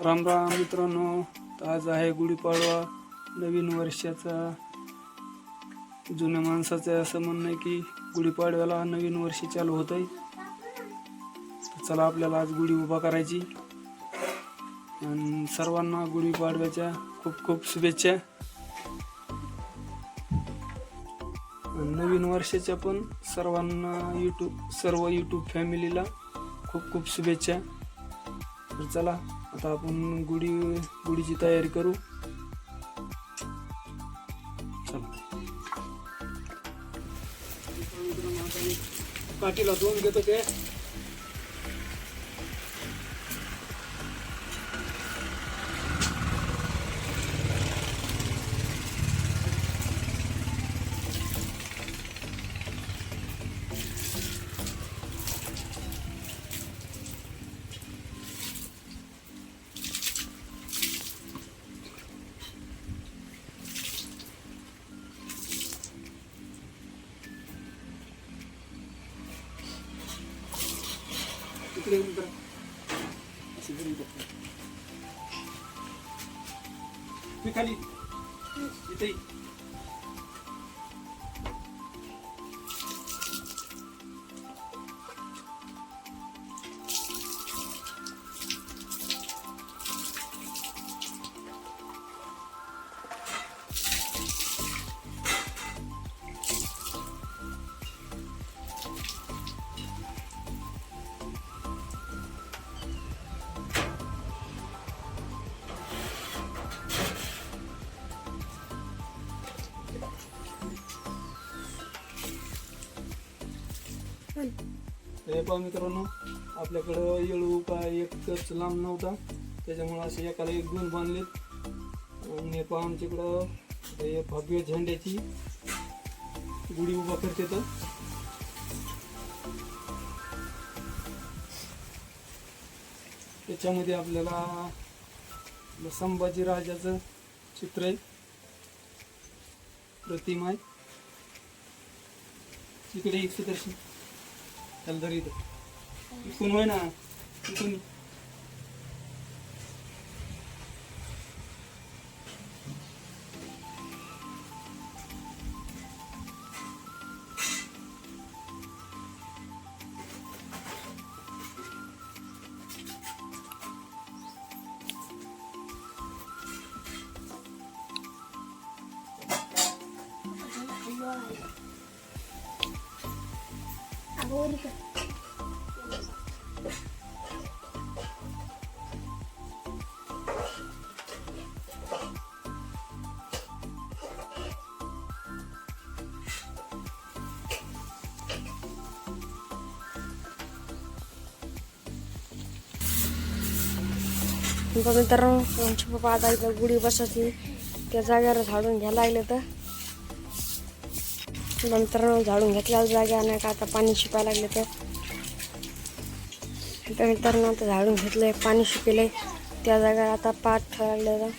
राम राम मित्रांनो, आज आहे गुढीपाडवा. नवीन वर्षाचा. जुन्या माणसाचं असं म्हणणं आहे की गुढीपाडव्याला नवीन वर्ष चालू होत आहे. तर चला आपल्याला आज गुढी उभा करायची. आणि सर्वांना गुढीपाडव्याच्या खूप खूप शुभेच्छा. आणि नवीन वर्षाच्या पण सर्वांना सर्व यूट्यूब फॅमिलीला खूप खूप शुभेच्छा. तर चला आता आपण गुढीची तयारी करू. चला काठीला दोन घेतो ते. इकडे येऊन करा. अशी घरी बघ. मी खाली इथे. हे पहा मित्रांनो, आपल्याकडं येळू काय एकच लांब नव्हता, त्याच्यामुळे असे एकाला एक दोन बांधलेत. आणि हे पहा आमच्याकडं हे भव्य झेंड्याची गुढी उभा करते. तर त्याच्यामध्ये आपल्याला संभाजी राजाचं चित्र आहे, प्रतिमा आहे. तिकडे एक सुदर्शन त्याला धरी इथून होय ना, इथून मित्रांनो, आमचे पप्पा आता इथं गुढी बसायची त्या जागेवर झाडून घ्यायला लागले. तर मित्रांनो, झाडून घेतल्याला जागा नाही का आता पाणी शिपायला लागले. तर मित्रांनो, आता झाडून घेतलंय, पाणी शिपेलंय, त्या जागेवर आता पाठ ठेवायला लागले.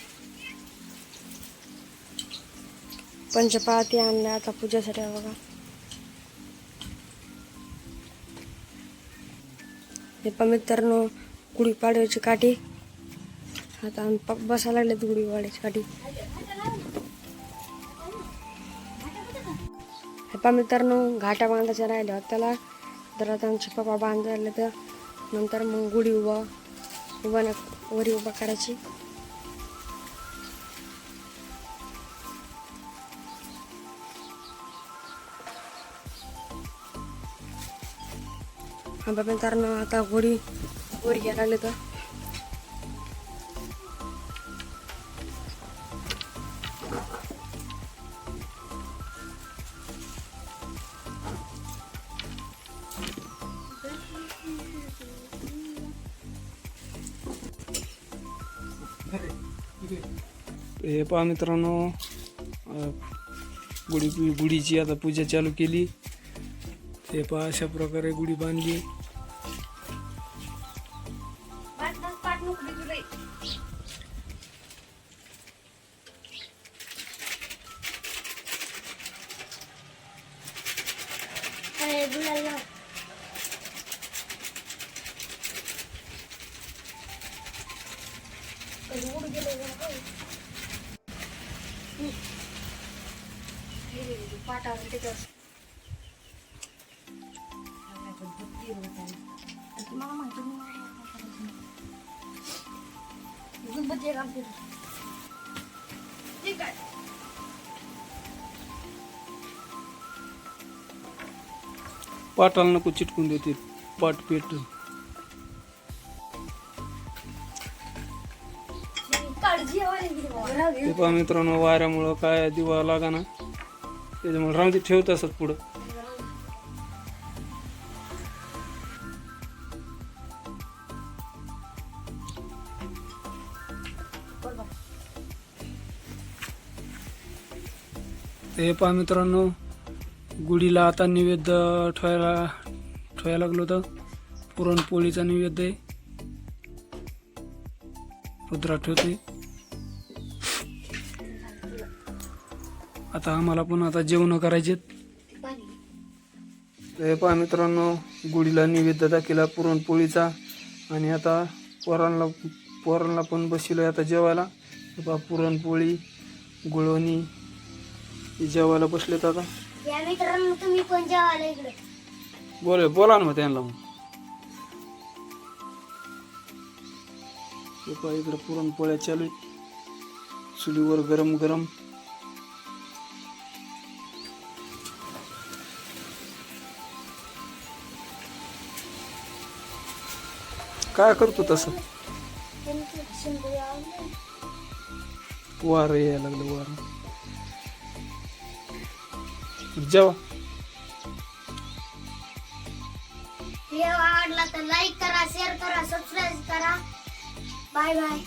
पंचपाळती आणल्या आता पूजेसाठी. बघा हे पण मित्रांनो गुढीपाडव्याची काठी. आता आम्ही बसायला लागले गुढीपाडव्याची काठी. हे पा मित्रांनो, घाटा बांधायच्या राहिल्या होत्या त्याला. तर आता आमचे पप्पा बांधायला. तर नंतर मग गुढी वरी उभा करायची. हा मित्रांनो, आता गुढी वर घ्यायला लागले. तर हे पहा मित्रांनो, गुढीची आता पूजा चालू केली. हे पहा अशा प्रकारे गुढी बांधली. पाटाला नको चिटकून देते पाट पेट. ते पहा मित्रांनो, वाऱ्यामुळं काय दिवा लागा ना, त्याच्यामुळे राहून ते ठेवत असत पुढं. हे पहा मित्रांनो, गुढीला आता नैवेद्य ठेवायला लागलो होतं. पुरणपोळीचा नैवेद्य आहे. रुद्रा ठेवते. आता आम्हाला पण आता जेवण करायचे. हे पहा मित्रांनो, गुढीला नैवेद्य दाखिला पुरणपोळीचा, आणि आता पोरांना पण बसलोय आता जेवायला. हे पहा पुरणपोळी, गुळवणी जेवायला बसलेत आता. मित्रांनो तुम्ही पण जेवायला इकडे बोला ना मग त्यांना. मग हे पहा इकडे पुरणपोळ्या चालू आहेत, चुलीवर गरम गरम. काय करतो तसं? वार यायला लागलं, वार. जेवा. व्हिडिओ आवडला तर लाईक करा, शेअर करा, सबस्क्राईब करा. Bye bye.